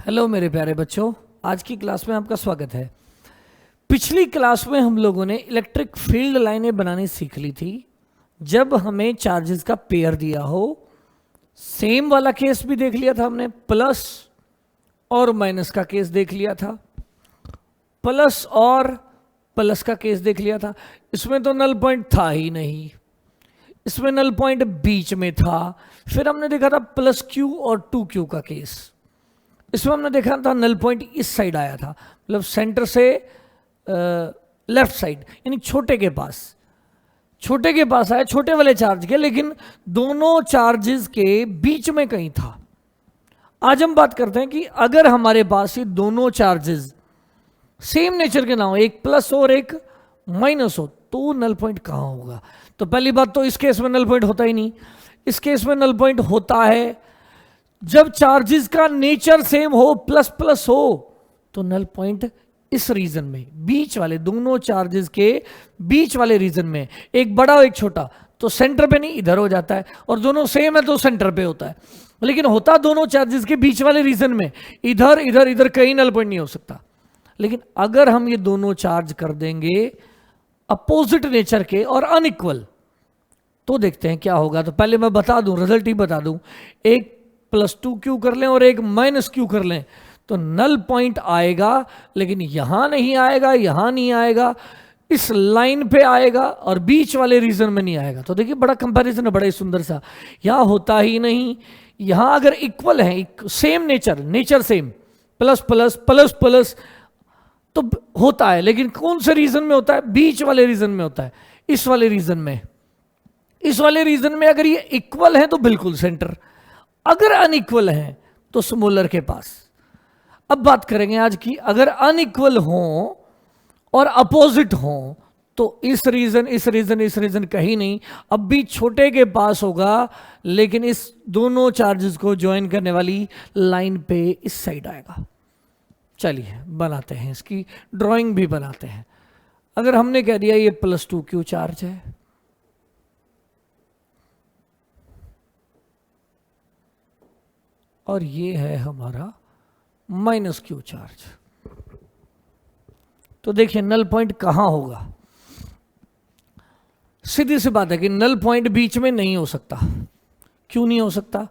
Hello मेरे प्यारे बच्चों, आज की क्लास में आपका स्वागत है। पिछली क्लास में हम लोगों ने इलेक्ट्रिक फील्ड लाइनें बनानी सीख ली थी जब हमें चार्जेस का पेयर दिया हो। सेम वाला केस भी देख लिया था हमने, प्लस और माइनस का केस देख लिया था, प्लस और प्लस का केस देख लिया था। इसमें तो नल पॉइंट था ही नहीं, इसमें नल पॉइंट बीच में था। फिर हमने देखा था प्लस क्यू और 2Q का केस। इसमें हमने देखा था नल पॉइंट इस साइड आया था, मतलब सेंटर से लेफ्ट साइड, यानी छोटे के पास आया, छोटे वाले चार्ज के, लेकिन दोनों चार्जेस के बीच में कहीं था। आज हम बात करते हैं कि अगर हमारे पास ये दोनों चार्जेस सेम नेचर के ना हो, एक प्लस और एक माइनस हो, तो नल पॉइंट कहां होगा। तो पहली बात तो इस केस में नल पॉइंट होता ही नहीं। इस केस में नल पॉइंट होता है जब चार्जेस का नेचर सेम हो, प्लस प्लस हो, तो नल पॉइंट इस रीजन में, बीच वाले, दोनों चार्जेस के बीच वाले रीजन में, एक बड़ा और एक छोटा, तो सेंटर पे नहीं, इधर हो जाता है। और दोनों सेम है तो सेंटर पे होता है, लेकिन होता दोनों चार्जेस के बीच वाले रीजन में, इधर इधर इधर कहीं नल पॉइंट नहीं हो सकता। लेकिन अगर हम ये दोनों चार्ज कर देंगे अपोजिट नेचर के और अनइक्वल, तो देखते हैं क्या होगा। तो पहले मैं बता दूं, रिजल्ट ही बता दूं, एक प्लस 2Q कर लें और एक माइनस Q कर लें, तो नल पॉइंट आएगा, लेकिन यहां नहीं आएगा, यहां नहीं आएगा, इस लाइन पे आएगा और बीच वाले रीजन में नहीं आएगा। तो देखिए बड़ा कंपैरिजन है, बड़ा ही सुंदर सा। यहां होता ही नहीं, यहां अगर इक्वल है, same nature same, plus plus plus plus, तो होता है, लेकिन कौन से रीजन में होता है? बीच वाले रीजन में होता है, इस वाले रीजन में। इस वाले रीजन में अगर ये इक्वल है तो बिल्कुल सेंटर, अगर अनइक्वल है तो स्मॉलर के पास। अब बात करेंगे आज की, अगर अनइक्वल हो और अपोजिट हो, तो इस रीजन कहीं नहीं, अब भी छोटे के पास होगा, लेकिन इस दोनों चार्जेस को ज्वाइन करने वाली लाइन पे इस साइड आएगा। चलिए बनाते हैं, इसकी ड्राइंग भी बनाते हैं। अगर हमने कह दिया ये प्लस 2Q चार्ज है, और ये है हमारा माइनस Q चार्ज, तो देखिए नल पॉइंट कहां होगा। सीधी सी बात है कि नल पॉइंट बीच में नहीं हो सकता। क्यों नहीं हो सकता?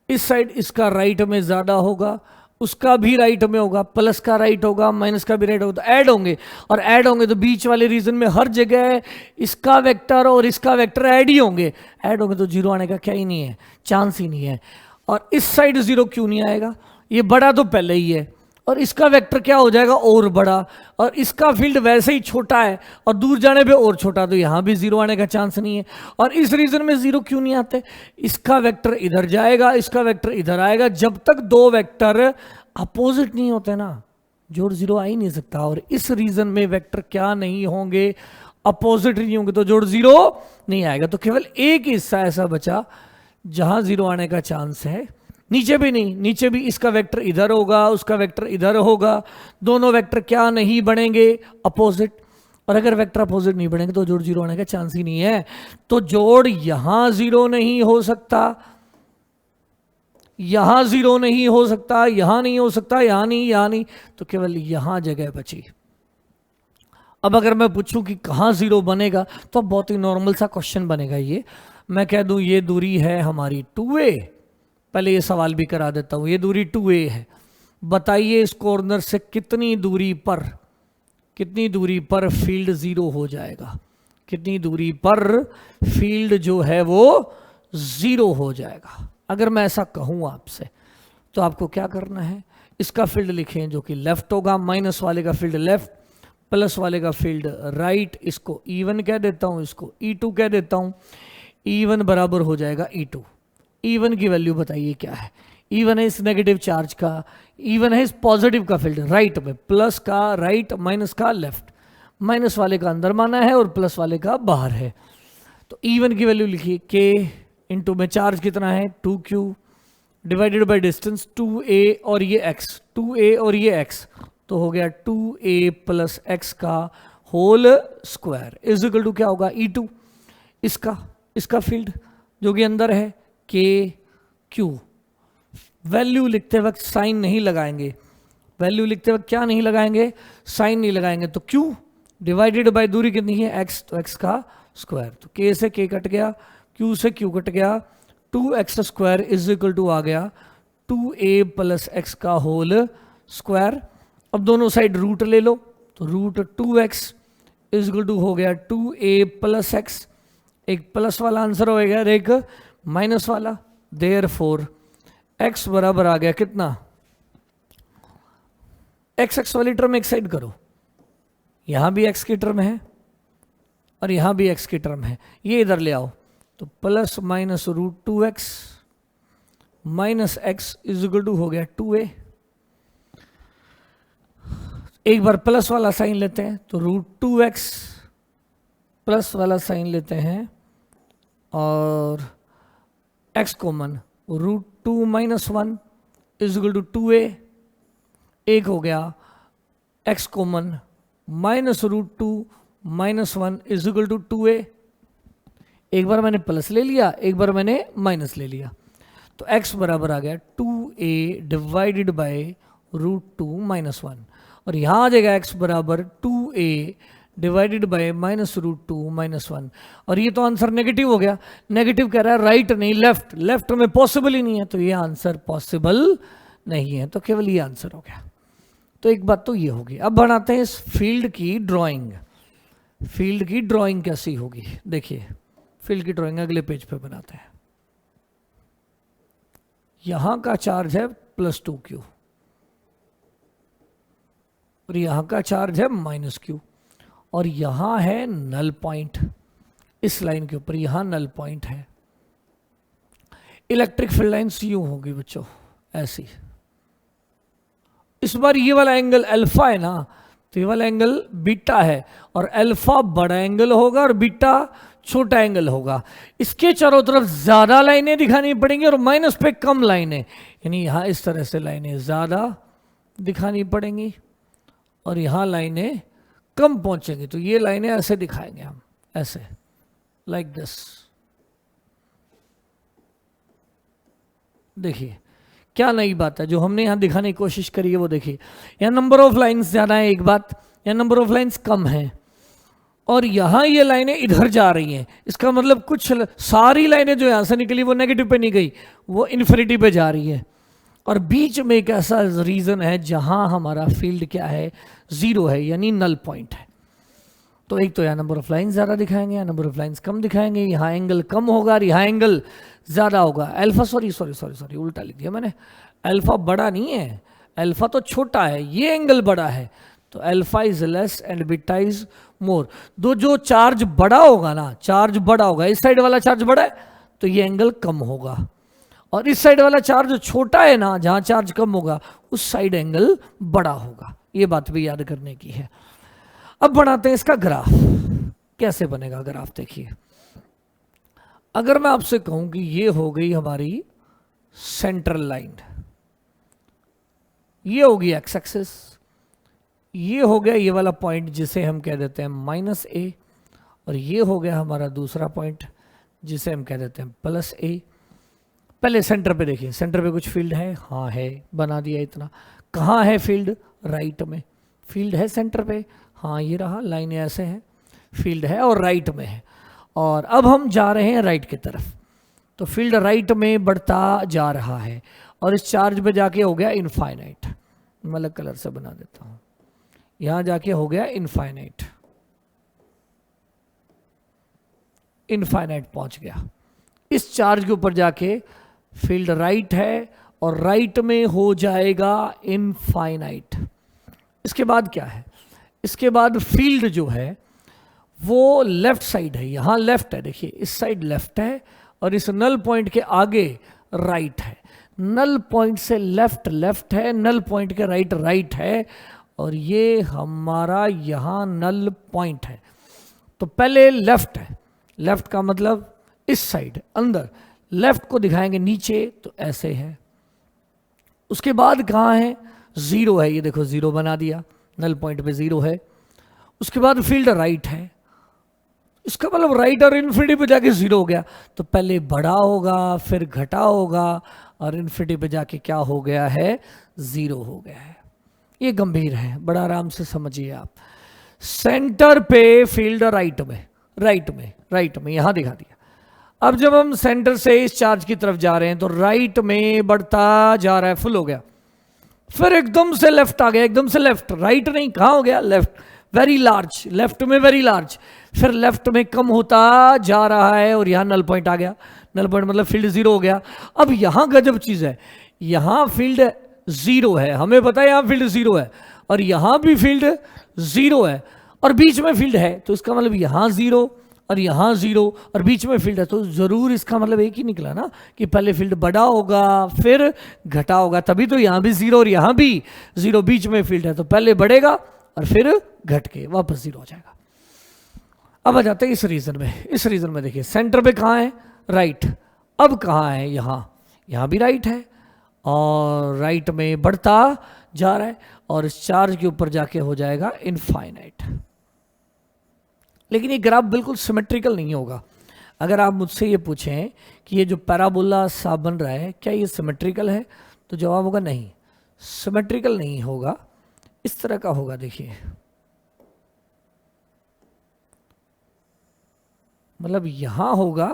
इस साइड इसका राइट में ज्यादा होगा, उसका भी राइट में होगा, प्लस का राइट होगा, माइनस का भी राइट होगा, तो ऐड होंगे, और ऐड होंगे तो बीच वाले रीजन में हर जगह इसका वेक्टर और इसका वेक्टर ऐड ही होंगे। ऐड होंगे तो जीरो आने का क्या ही नहीं है, चांस ही नहीं है। और इस साइड जीरो क्यों नहीं आएगा? ये बड़ा तो पहले ही है, और इसका वेक्टर क्या हो जाएगा? और बड़ा, और इसका फील्ड वैसे ही छोटा है और दूर जाने पे और छोटा, तो यहां भी जीरो आने का चांस नहीं है। और इस रीजन में जीरो क्यों नहीं आते? इसका वेक्टर इधर जाएगा, इसका वेक्टर इधर आएगा। जब तक दो वेक्टर अपोजिट नहीं होते ना, जोड़ जीरो आ ही नहीं सकता। और इस रीजन में वेक्टर क्या नहीं होंगे? अपोजिट नहीं होंगे, तो जोड़ जीरो नहीं आएगा। तो केवल एक हिस्सा ऐसा बचा जहां जीरो आने का चांस है, नीचे भी नहीं। नीचे भी इसका वेक्टर इधर होगा, उसका वेक्टर इधर होगा, दोनों वेक्टर क्या नहीं बनेंगे? अपोजिट। और अगर वेक्टर अपोजिट नहीं बनेंगे तो जोड़ जीरो आने का चांस ही नहीं है। तो जोड़ यहां जीरो नहीं हो सकता, यहां जीरो नहीं हो सकता, यहां नहीं हो सकता, यहां नहीं, तो केवल यहां जगह बची। अब अगर मैं पूछूं कि कहां जीरो बनेगा, तो बहुत ही नॉर्मल सा क्वेश्चन बनेगा ये। मैं कह दूं ये दूरी है हमारी 2A, पहले ये सवाल भी करा देता हूं, ये दूरी 2A है। बताइए इस कॉर्नर से कितनी दूरी पर फील्ड जीरो हो जाएगा? कितनी दूरी पर फील्ड जो है वो जीरो हो जाएगा? अगर मैं ऐसा कहूं आपसे, तो आपको क्या करना है? इसका फील्ड लिखें जो कि लेफ्ट होगा, माइनस वाले का फील्ड लेफ्ट, प्लस वाले का फील्ड राइट। इसको E1 कह देता हूं, इसको E2 कह देता हूं। E1 बराबर हो जाएगा E2। E1 की वैल्यू बताइए क्या है? E1 है इस नेगेटिव चार्ज का, E1 है इस पॉजिटिव का फील्ड राइट में, प्लस का राइट, माइनस का लेफ्ट। माइनस वाले का अंदर माना है और प्लस वाले का बाहर है। तो E1 की वैल्यू लिखिए, K इंटू में चार्ज कितना है 2Q divided by distance 2A और ये x, 2A और ये x, तो हो गया 2A प्लस x का whole square is equal to क्या होगा? E2। इसका फील्ड जो कि अंदर है KQ। वैल्यू लिखते वक्त साइन नहीं लगाएंगे, वैल्यू लिखते वक्त क्या नहीं लगाएंगे, साइन नहीं लगाएंगे। तो क्यू डिवाइडेड बाय दूरी कितनी है x, तो x का स्क्वायर, तो k से k कट गया, q से q कट गया, 2x square is equal to आ गया 2a प्लस x का होल स्क्वायर। अब दोनों साइड रूट ले लो, तो root 2x is equal to हो गया 2a प्लस x, एक प्लस वाला आंसर हो गया और एक माइनस वाला, देयरफॉर x बराबर आ गया कितना, x वाली टर्म एक साइड करो, यहां भी x की टर्म है और यहां भी x की टर्म है, ये इधर ले आओ, तो plus minus root 2x minus x is equal to हो गया 2a। एक बार प्लस वाला साइन लेते हैं, तो रूट 2x प्लस वाला साइन लेते हैं और x common, root 2 minus 1 is equal to 2a, एक हो गया x common minus root 2 minus 1 is equal to 2a। एक बार मैंने प्लस ले लिया, एक बार मैंने माइनस ले लिया, तो x बराबर आ गया 2a divided by root 2 minus 1, और यहां आ जाएगा x बराबर 2a divided by minus root 2 minus 1। और ये तो आंसर नेगेटिव हो गया, नेगेटिव कह रहा है राइट नहीं लेफ्ट, लेफ्ट में पॉसिबल ही नहीं है, तो ये आंसर पॉसिबल नहीं है, तो केवल ये आंसर हो गया। तो एक बात तो ये होगी। अब बनाते हैं इस फील्ड की ड्राइंग। फील्ड की ड्राइंग कैसी होगी, देखिए फील्ड की ड्राइंग अगले पेज पे बनाते हैं। यहां का चार्ज है +2q और यहां का चार्ज है -q, और यहां है नल पॉइंट, इस लाइन के ऊपर यहां नल पॉइंट है। इलेक्ट्रिक फील्ड लाइन्स यूं होगी बच्चों, ऐसी। इस बार ये वाला एंगल अल्फा है ना, तो ये वाला एंगल बीटा है, और अल्फा बड़ा एंगल होगा और बीटा छोटा एंगल होगा। इसके चारों तरफ ज्यादा लाइनें दिखानी पड़ेंगी और माइनस पे कम लाइनें, यानी यहां इस तरह से लाइनें ज्यादा दिखानी पड़ेंगी और यहां लाइनें कम पहुंचेंगी। तो ये लाइनें ऐसे दिखाएंगे हम, ऐसे, लाइक दिस। देखिए क्या नई बात है जो हमने यहां दिखाने की कोशिश करी है, वो देखिए। यहां नंबर ऑफ लाइंस ज्यादा है एक बात, यहां नंबर ऑफ लाइंस कम है, और यहां ये लाइनें इधर जा रही हैं। इसका मतलब कुछ सारी लाइनें जो यहां से निकली वो नेगेटिव पे नहीं गई, वो इन्फिनिटी पे जा रही है। और बीच में एक ऐसा रीजन है जहां हमारा फील्ड क्या है, 0 है, यानी नल पॉइंट है। तो एक तो यहाँ नंबर ऑफ लाइन्स ज़्यादा दिखाएंगे, यहाँ नंबर ऑफ लाइन्स कम दिखाएंगे, यहाँ एंगल कम होगा और यहाँ एंगल ज़्यादा होगा। अल्फा सॉरी उल्टा लिख दिया मैंने, अल्फा बड़ा नहीं है, अल्फा तो छोटा है, ये एंगल बड़ा है, तो alpha is less and beta is more. जो चार्ज बड़ा होगा ना, चार्ज बड़ा होगा, इस साइड वाला चार्ज बड़ा है तो ये एंगल कम होगा, और इस साइड वाला चार्ज छोटा है ना, जहाँ चार्ज कम होगा उस साइड एंगल बड़ा होगा। ये बात भी याद करने की है। अब बनाते हैं इसका ग्राफ। कैसे बनेगा ग्राफ, देखिए। अगर मैं आपसे कहूं कि ये हो गई हमारी सेंट्रल लाइन, ये होगी एक्स एक्सिस, ये हो गया ये वाला पॉइंट जिसे हम कह देते हैं -a, और ये हो गया हमारा दूसरा पॉइंट जिसे हम कह देते हैं +a। पहले सेंटर पे देखिए, सेंटर पे कुछ फील्ड है, हाँ है, बना दिया इतना। कहाँ है फील्ड, राइट में। फील्ड है सेंटर पे, हाँ ये रहा, लाइनें ऐसे हैं, फील्ड है और राइट में है। और अब हम जा रहे हैं राइट की तरफ, तो फील्ड राइट में बढ़ता जा रहा है और इस चार्ज पे जाके हो गया इनफाइनाइट। मैं अलग कलर से बना देता हूं, यहां जाके हो गया इनफाइनाइट, इनफाइनाइट पहुंच गया। इस चार्ज के ऊपर जाके फील्ड राइट है और राइट में हो जाएगा इनफाइनाइट। इसके बाद क्या है, इसके बाद फील्ड जो है वो लेफ्ट साइड है, यहां लेफ्ट है, देखिए इस साइड लेफ्ट है और इस नल पॉइंट के आगे राइट है। नल पॉइंट से लेफ्ट लेफ्ट है, नल पॉइंट के राइट राइट है, और ये हमारा यहां नल पॉइंट है। तो पहले लेफ्ट है, लेफ्ट का मतलब इस साइड अंदर, लेफ्ट को दिखाएंगे नीचे तो ऐसे है। उसके बाद कहाँ है, 0 है, ये देखो 0 बना दिया, नल पॉइंट पे 0 है। उसके बाद फील्ड राइट है, इसका मतलब राइट और इन्फिनिटी पे जाके 0 हो गया, तो पहले बड़ा होगा फिर घटा होगा और इन्फिनिटी पे जाके क्या हो गया है, 0 हो गया है। ये गंभीर है, बड़ा आराम से समझिए आप। सेंटर पे फील्ड राइट में यहां दिखा दिया। अब जब हम सेंटर से इस चार्ज की तरफ जा रहे हैं तो राइट में बढ़ता जा रहा है, फुल हो गया, फिर एकदम से लेफ्ट आ गया, एकदम से लेफ्ट, राइट नहीं, कहां हो गया, लेफ्ट, वेरी लार्ज, लेफ्ट में वेरी लार्ज, फिर लेफ्ट में कम होता जा रहा है और यहां नल पॉइंट आ गया। नल पॉइंट मतलब फील्ड जीरो हो गया। अब यहां गजब चीज है, यहां फील्ड जीरो है, हमें पता है यहां फील्ड जीरो है, और यहां भी फील्ड जीरो है, और बीच में फील्ड है, तो इसका मतलब यहां जीरो और यहां जीरो और बीच में फील्ड है, तो जरूर इसका मतलब एक ही निकला ना कि पहले फील्ड बड़ा होगा फिर घटा होगा, तभी तो यहां भी जीरो और यहां भी जीरो, बीच में फील्ड है, तो पहले बढ़ेगा और फिर घट के वापस जीरो हो जाएगा। अब आ जाते हैं इस रीजन में। इस रीजन में देखिए सेंटर पे कहां है, राइट, अब कहां है, यहां भी राइट है और राइट में बढ़ता जा रहा है और इस चार्ज के ऊपर जाके हो जाएगा इनफाइनाइट। लेकिन ये ग्राफ बिल्कुल सिमेट्रिकल नहीं होगा। अगर आप मुझसे ये पूछें कि ये जो पैराबोला सा बन रहा है क्या ये सिमेट्रिकल है, तो जवाब होगा नहीं, सिमेट्रिकल नहीं होगा, इस तरह का होगा। देखिए मतलब यहां होगा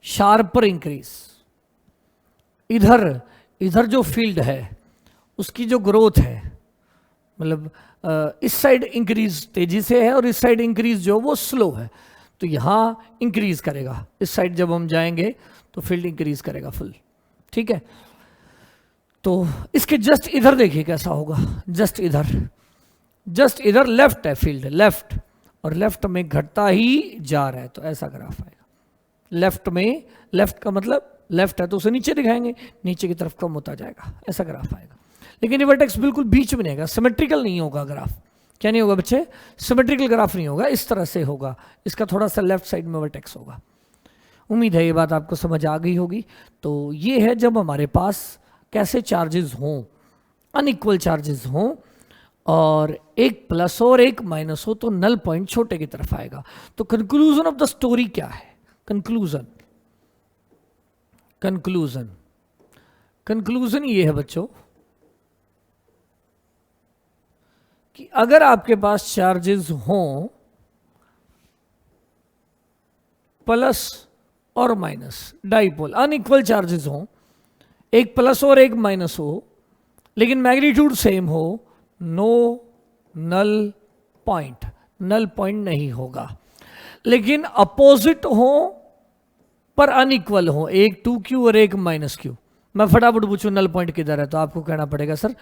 शार्पर इंक्रीज, इधर जो फील्ड है उसकी जो ग्रोथ है, मतलब इस साइड इंक्रीज तेजी से है और इस साइड इंक्रीज जो वो स्लो है, तो यहां इंक्रीज करेगा, इस साइड जब हम जाएंगे तो फील्ड इंक्रीज करेगा फुल, ठीक है। तो इसके जस्ट इधर देखिए कैसा होगा, जस्ट इधर लेफ्ट है फील्ड, लेफ्ट, और लेफ्ट में घटता ही जा रहा है, तो ऐसा ग्राफ आएगा। लेफ्ट में, लेफ्ट का मतलब लेफ्ट है तो उसे नीचे दिखाएंगे, नीचे की तरफ कम होता जाएगा, ऐसा ग्राफ आएगा। लेकिन ये वर्टेक्स बिल्कुल बीच में नहीं आएगा, सिमेट्रिकल नहीं होगा ग्राफ। क्या नहीं होगा बच्चे, सिमेट्रिकल ग्राफ नहीं होगा, इस तरह से होगा, इसका थोड़ा सा लेफ्ट साइड में वर्टेक्स होगा। उम्मीद है ये बात आपको समझ आ गई होगी। तो ये है जब हमारे पास कैसे चार्जेस हों, अनइक्वल चार्जेस हों और एक प्लस और एक माइनस हो, तो नल पॉइंट छोटे की तरफ आएगा। तो कंक्लूजन ऑफ द स्टोरी क्या है, कंक्लूजन ये है बच्चों कि अगर आपके पास चार्जेस हों प्लस और माइनस, डाइपोल अनइक्वल चार्जेस हों, एक प्लस और एक माइनस हो, लेकिन मैग्नीट्यूड सेम हो, नो नल पॉइंट नहीं होगा। लेकिन अपोजिट हो पर अनइक्वल हो, एक 2q और एक -q, मैं फटाफट पूछूं नल पॉइंट किधर है, तो आपको कहना पड़ेगा सर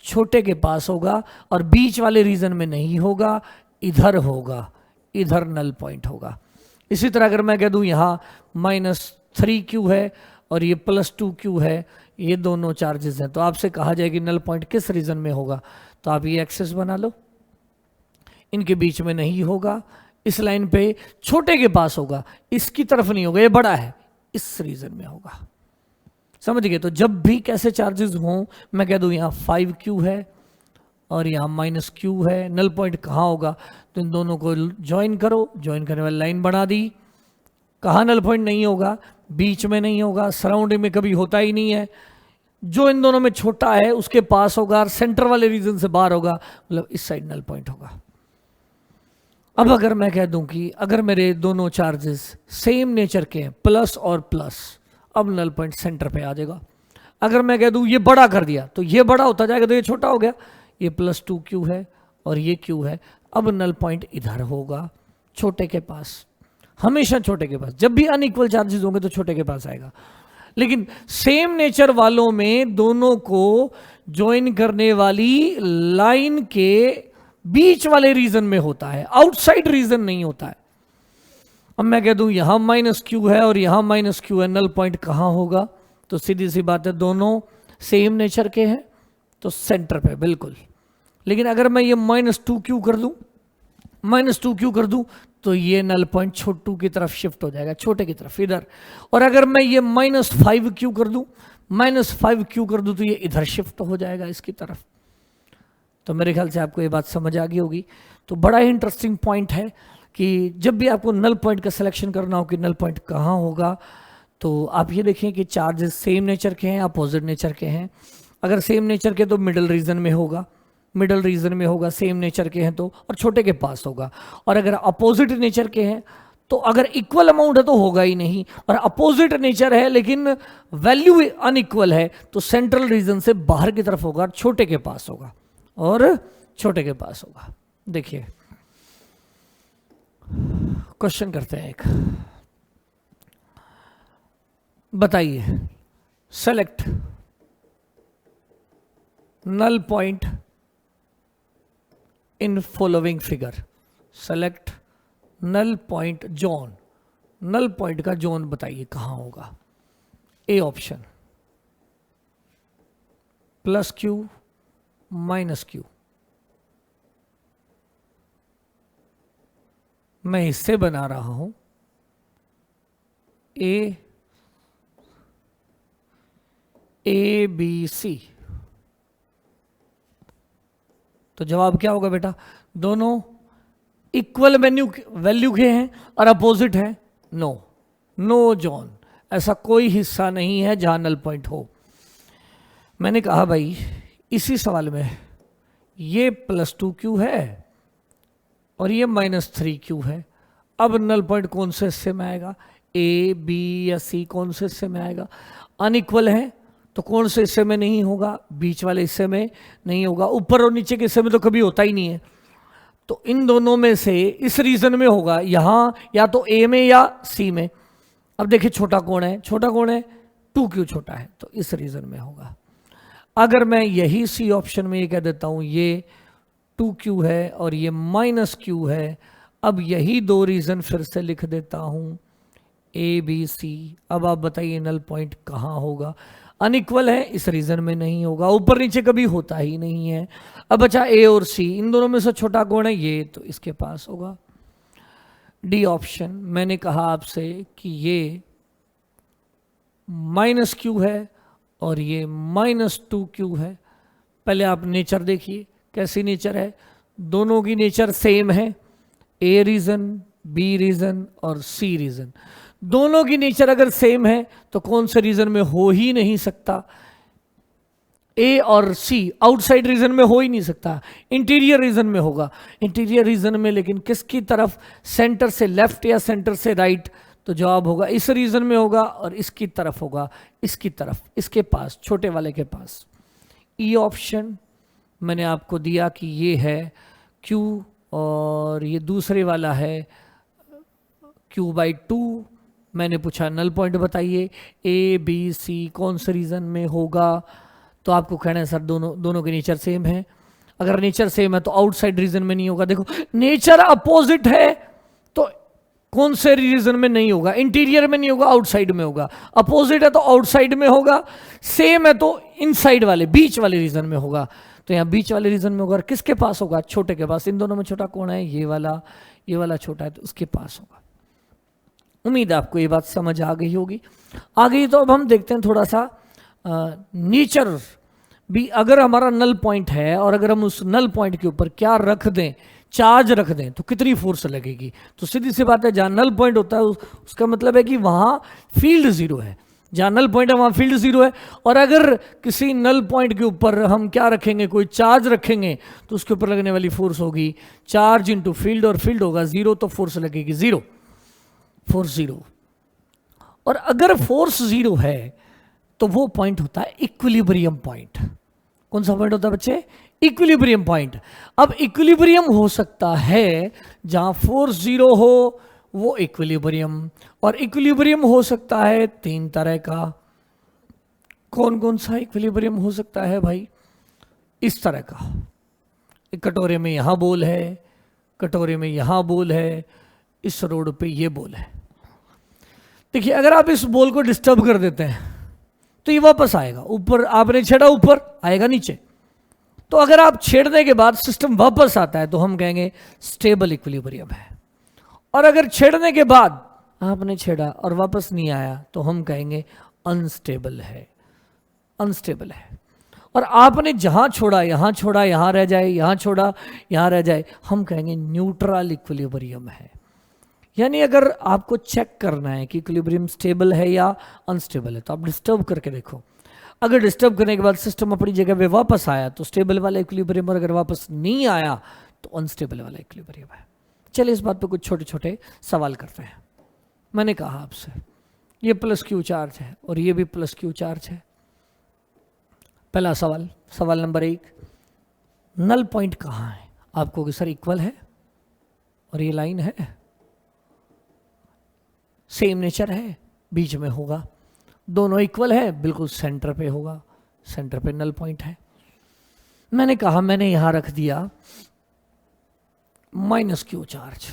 छोटे के पास होगा और बीच वाले रीजन में नहीं होगा, इधर होगा, इधर नल पॉइंट होगा। इसी तरह अगर मैं कह दूं यहां -3q है और ये +2q है, ये दोनों चार्जेस हैं, तो आपसे कहा जाए कि नल पॉइंट किस रीजन में होगा, तो आप ये एक्सेस बना लो, इनके बीच में नहीं होगा, इस लाइन पे छोटे के पास होगा, इसकी तरफ नहीं होगा, ये बड़ा है, इस रीजन में होगा। समझ गए। तो जब भी कैसे चार्जेस हों, मैं कह दूं यहां 5q है और यहां -q है, नल पॉइंट कहां होगा, तो इन दोनों को ज्वाइन करो, ज्वाइन करने वाली लाइन बना दी, कहां नल पॉइंट नहीं होगा, बीच में नहीं होगा, सराउंडिंग में कभी होता ही नहीं है, जो इन दोनों में छोटा है उसके पास होगा, सेंटर वाले रीजन से बाहर होगा, मतलब इस साइड नल पॉइंट होगा। अब अगर मैं कह दूं कि अगर मेरे दोनों चार्जेस सेम नेचर के हैं, प्लस और प्लस, अब नल पॉइंट सेंटर पे आ जाएगा। अगर मैं कह दूं ये बड़ा कर दिया, तो ये बड़ा होता जाएगा, तो ये छोटा हो गया, ये +2q है और ये q है, अब नल पॉइंट इधर होगा, छोटे के पास, हमेशा छोटे के पास। जब भी अनइक्वल चार्जेस होंगे तो छोटे के पास आएगा। लेकिन सेम नेचर वालों में दोनों को ज्वाइन करने वाली लाइन के बीच वाले रीजन में होता है, आउटसाइड रीजन नहीं होता है। अब मैं कह दूं यहां -q है और यहां -q है, नल पॉइंट कहां होगा, तो सीधी सी बात है दोनों सेम नेचर के हैं, तो सेंटर पे बिल्कुल। लेकिन अगर मैं ये -2q कर दूं तो ये नल पॉइंट छोटू की तरफ शिफ्ट हो जाएगा, छोटे की तरफ इधर। और अगर मैं ये -5q कर दूं तो ये इधर शिफ्ट हो जाएगा इसकी तरफ। तो मेरे ख्याल से आपको ये बात समझ आ गई होगी। तो बड़ा ही इंटरेस्टिंग पॉइंट है कि जब भी आपको नल पॉइंट का सिलेक्शन करना हो कि नल पॉइंट कहाँ होगा, तो आप ये देखें कि चार्जेस सेम नेचर के हैं, अपोजिट नेचर के हैं, अगर सेम नेचर के तो मिडल रीजन में होगा, मिडल रीजन में होगा, सेम नेचर के हैं तो, और छोटे के पास होगा। और अगर अपोजिट नेचर के हैं तो अगर इक्वल अमाउंट है तो होगा ही नहीं, और अपोजिट नेचर है लेकिन वैल्यू अनइक्वल है तो सेंट्रल रीजन से बाहर की तरफ होगा, छोटे के पास होगा और छोटे के पास होगा। देखिए क्वेश्चन करते हैं एक, बताइए select null point in following figure, select null point zone, null point का जोन बताइए कहां होगा। A option plus Q minus Q, मैं इससे बना रहा हूं ए बी सी, तो जवाब क्या होगा बेटा, दोनों इक्वल वैल्यू के हैं और अपोजिट है, नो जोन, ऐसा कोई हिस्सा नहीं है जहां नल पॉइंट हो। मैंने कहा भाई इसी सवाल में ये +2q है और ये -3q है, अब नल पॉइंट कौन से हिस्से में आएगा, ए बी या सी, कौन से हिस्से में आएगा। अनइक्वल है तो कौन से हिस्से में नहीं होगा, बीच वाले हिस्से में नहीं होगा, ऊपर और नीचे के हिस्से में तो कभी होता ही नहीं है। तो इन दोनों में से इस रीजन में होगा, यहां या तो ए में या सी में। अब देखिए छोटा कौन है, छोटा कौन है, 2q छोटा है, तो इस रीजन में होगा। अगर मैं यही सी ऑप्शन में ये कह देता हूं ये 2q है और ये -q है, अब यही दो रीजन फिर से लिख देता हूं ए बी सी। अब आप बताइए नल पॉइंट कहां होगा, अनइक्वल है इस रीजन में नहीं होगा, ऊपर नीचे कभी होता ही नहीं है। अब बचा ए और सी, इन दोनों में से छोटा कौन है, ये, तो इसके पास होगा। डी ऑप्शन, मैंने कहा आपसे कि ये -q है और ये -2q है। पहले आप नेचर देखिए कैसी नेचर है, दोनों की नेचर सेम है, ए रीजन, बी रीजन और सी रीजन, दोनों की नेचर अगर सेम है तो कौन से रीजन में हो ही नहीं सकता, ए और सी आउटसाइड रीजन में हो ही नहीं सकता, इंटीरियर रीजन में होगा। इंटीरियर रीजन में लेकिन किसकी तरफ, सेंटर से लेफ्ट या सेंटर से राइट, तो जवाब होगा इस रीजन में होगा और इसकी तरफ होगा, इसकी तरफ, इसके पास, छोटे वाले के पास। ई ऑप्शन मैंने आपको दिया कि ये है Q और ये दूसरे वाला है Q/2। मैंने पूछा नल पॉइंट बताइए, ए बी सी कौन से रीजन में होगा, तो आपको कहना है सर दोनों के नेचर सेम है। अगर नेचर सेम है तो आउटसाइड रीजन में नहीं होगा। देखो नेचर अपोजिट है तो कौन से रीजन में नहीं होगा, इंटीरियर में नहीं होगा, आउटसाइड में होगा। अपोजिट है तो आउटसाइड में होगा, सेम है तो इनसाइड वाले बीच वाले रीजन में होगा। तो यहाँ बीच वाले रीजन में होगा और किसके पास होगा, छोटे के पास। इन दोनों में छोटा कौन है, ये वाला छोटा है तो उसके पास होगा। उम्मीद है आपको ये बात समझ आ गई होगी। आ गई तो अब हम देखते हैं थोड़ा सा नेचर भी। अगर हमारा नल पॉइंट है और अगर हम उस नल पॉइंट के ऊपर क्या रख दें, चार्ज रख दें, तो कितनी फोर्स लगेगी। तो सीधी सी बात है, जहां नल पॉइंट होता है उसका मतलब है कि वहां फील्ड जीरो है। जहां नल पॉइंट है वहां फील्ड जीरो है। और अगर किसी नल पॉइंट के ऊपर हम क्या रखेंगे, कोई चार्ज रखेंगे, तो उसके ऊपर लगने वाली फोर्स होगी चार्ज इंटू फील्ड, और फील्ड होगा जीरो तो फोर्स लगेगी जीरो, फोर्स जीरो। और अगर फोर्स जीरो है तो वो पॉइंट होता है इक्विलिब्रियम पॉइंट। कौन सा पॉइंट होता है बच्चे, इक्विलिब्रियम पॉइंट। अब इक्विलिब्रियम हो सकता है जहां फोर्स जीरो हो, वो इक्विलिब्रियम। और इक्विलिब्रियम हो सकता है तीन तरह का। कौन कौन सा इक्विलिब्रियम हो सकता है भाई, इस तरह का, एक कटोरे में यहां बोल है, कटोरे में यहां बोल है, इस रोड पे ये बोल है। देखिए अगर आप इस बॉल को डिस्टर्ब कर देते हैं तो ये वापस आएगा ऊपर, आपने छेड़ा ऊपर आएगा नीचे। तो अगर आप छेड़ने के बाद सिस्टम वापस आता है तो हम कहेंगे स्टेबल इक्विलिब्रियम है। और अगर छेड़ने के बाद आपने छेड़ा और वापस नहीं आया तो हम कहेंगे अनस्टेबल है, अनस्टेबल है। और आपने जहां छोड़ा यहां रह जाए, यहां छोड़ा यहां रह जाए, हम कहेंगे न्यूट्रल इक्विलिब्रियम है। यानी अगर आपको चेक करना है कि इक्विलिब्रियम स्टेबल है या अनस्टेबल है तो आप डिस्टर्ब करके देखो। अगर डिस्टर्ब करने के बाद सिस्टम अपनी जगह पे वापस आया तो स्टेबल वाला इक्विलिब्रियम, और अगर वापस नहीं आया तो अनस्टेबल वाला इक्विलिब्रियम है। चलिए इस बात पे कुछ छोटे छोटे सवाल करते हैं। मैंने कहा आपसे ये प्लस क्यू चार्ज है और ये भी प्लस क्यू चार्ज है। पहला सवाल, सवाल नंबर 1, नल पॉइंट कहाँ है? आपको कि सर इक्वल है और ये लाइन है, सेम नेचर है, बीच में होगा, दोनों इक्वल है, बिल्कुल सेंटर पे होगा, सेंटर पे नल पॉइंट है। मैंने कहा मैंने यहां रख दिया माइनस क्यू चार्ज।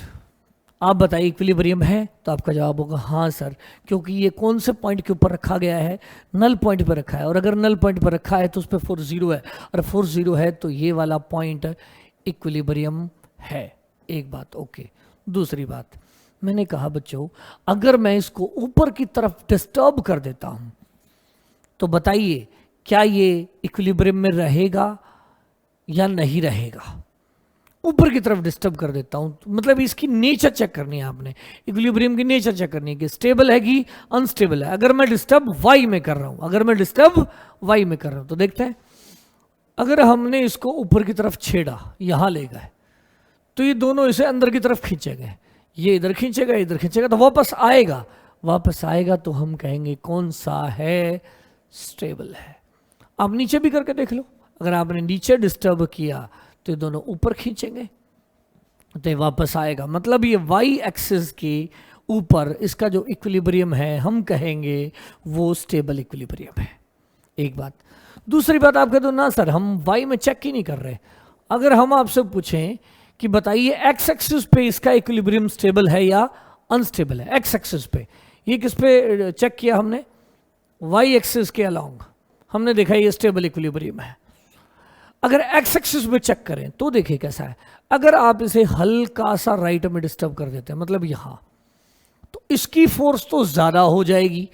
आप बताइए इक्विलिब्रियम है? तो आपका जवाब होगा हाँ सर, क्योंकि ये कौन से पॉइंट के ऊपर रखा गया है? नल पॉइंट पर रखा है, और अगर नल पॉइंट पर रखा है तो उस पर फोर्स 0 है, और फोर्स 0 है तो ये वाला पॉइंट इक्विलिब्रियम है। एक बात ओके। दूसरी बात, मैंने कहा बच्चों अगर मैं इसको ऊपर की तरफ डिस्टर्ब कर देता हूं तो बताइए क्या ये इक्विलिब्रियम में रहेगा या नहीं रहेगा? ऊपर की तरफ डिस्टर्ब कर देता हूं, मतलब इसकी नेचर चेक करनी है आपने, इक्विलिब्रियम की नेचर चेक करनी है कि स्टेबल है कि अनस्टेबल है। अगर मैं डिस्टर्ब वाई में कर रहा हूं, अगर मैं डिस्टर्ब वाई में कर रहा हूं तो देखते हैं, अगर हमने इसको ऊपर की तरफ छेड़ा, यहां ले गए, तो ये दोनों इसे अंदर की तरफ खींचेंगे, ये इधर खींचेगा, इधर खींचेगा, तो वापस आएगा, वापस आएगा तो हम कहेंगे कौन सा है? स्टेबल है। आप नीचे भी करके देख लो, अगर आपने नीचे डिस्टर्ब किया तो ये दोनों ऊपर खींचेंगे तो ये वापस आएगा, मतलब ये वाई एक्सिस के ऊपर इसका जो इक्विलिब्रियम है हम कहेंगे वो स्टेबल इक्विलिब्रियम है। एक बात। दूसरी बात, आप कहते हो ना सर हम वाई में चेक ही नहीं कर रहे। अगर हम आपसे पूछें कि बताइए एक्स एक्सिस पे इसका इक्विलिब्रियम स्टेबल है या अनस्टेबल है, एक्स एक्सिस पे, ये किस पे चेक किया हमने? वाई एक्सिस के अलोंग हमने देखा ये स्टेबल इक्विलिब्रियम है। अगर एक्स एक्सिस पे चेक करें तो देखिए कैसा है। अगर आप इसे हल्का सा राइट में डिस्टर्ब कर देते हैं, मतलब यहां, तो इसकी फोर्स तो ज्यादा हो जाएगी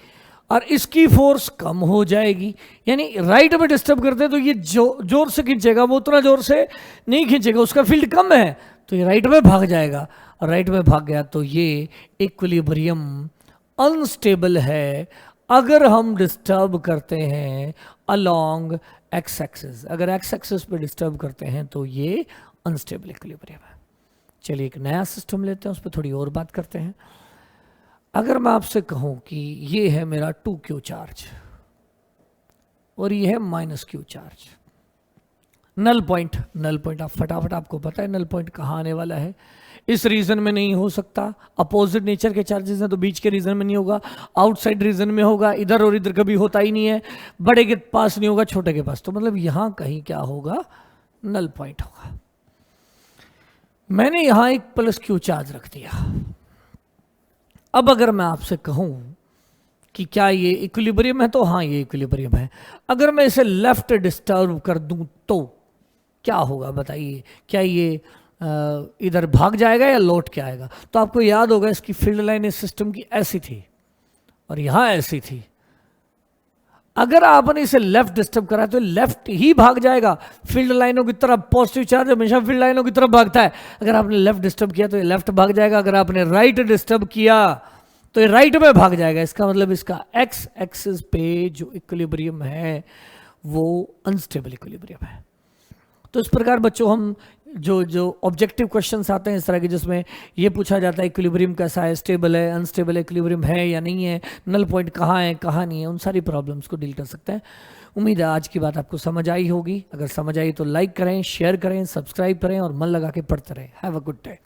और इसकी फोर्स कम हो जाएगी। यानी राइट में डिस्टर्ब करते हैं तो ये जोर से खींचेगा, वो उतना जोर से नहीं खींचेगा, उसका फील्ड कम है तो ये राइट में भाग जाएगा, और राइट में भाग गया तो ये इक्विलिब्रियम अनस्टेबल है अगर हम डिस्टर्ब करते हैं अलोंग एक्स एक्सिस। अगर एक्स एक्सिस पे डिस्टर्ब करते हैं तो ये अनस्टेबल इक्विलिब्रियम है। चलिए एक नया सिस्टम लेते हैं, उस पर थोड़ी और बात करते हैं। अगर मैं आपसे कहूं कि ये है मेरा 2Q चार्ज और ये है -Q charge, null point, null point आप फटाफट, आपको पता है नल पॉइंट कहाँ आने वाला है? इस रीजन में नहीं हो सकता, अपोजिट नेचर के चार्जेस हैं तो बीच के रीजन में नहीं होगा, आउटसाइड रीजन में होगा, इधर और इधर कभी होता ही नहीं है, बड़े के पास नहीं होगा, छोटे के पास, तो मतलब यहां कहीं क्या होगा? नल पॉइंट होगा। मैंने यहां एक +Q चार्ज रख दिया। अब अगर मैं आपसे कहूं कि क्या ये इक्विलिब्रियम है, तो हाँ ये इक्विलिब्रियम है। अगर मैं इसे लेफ्ट डिस्टर्ब कर दूं तो क्या होगा बताइए? क्या ये इधर भाग जाएगा या लौट के आएगा? तो आपको याद होगा इसकी फील्ड लाइन इस सिस्टम की ऐसी थी और यहां ऐसी थी। अगर आपने इसे लेफ्ट डिस्टर्ब करा तो लेफ्ट ही भाग जाएगा, फील्ड लाइनों की तरफ। पॉजिटिव चार्ज हमेशा फील्ड लाइनों की तरफ भागता है। अगर आपने लेफ्ट डिस्टर्ब किया तो ये लेफ्ट भाग जाएगा, अगर आपने राइट डिस्टर्ब किया तो ये राइट में भाग जाएगा। इसका मतलब इसका एक्स एक्सिस पे जो इक्विलिब्रियम है वो अनस्टेबल इक्विलिब्रियम है। तो इस प्रकार बच्चों हम जो ऑब्जेक्टिव क्वेश्चंस आते हैं इस तरह के, जिसमें ये पूछा जाता है इक्विलिब्रियम कैसा है, स्टेबल है, अनस्टेबल इक्विलिब्रियम है या नहीं है, नल पॉइंट कहाँ है कहाँ नहीं है, उन सारी प्रॉब्लम्स को डील कर सकते हैं। उम्मीद है आज की बात आपको समझ आई होगी। अगर समझ आई तो लाइक करें, शेयर करें, सब्सक्राइब करें और मन लगा के पढ़ते रहें। Have a good day.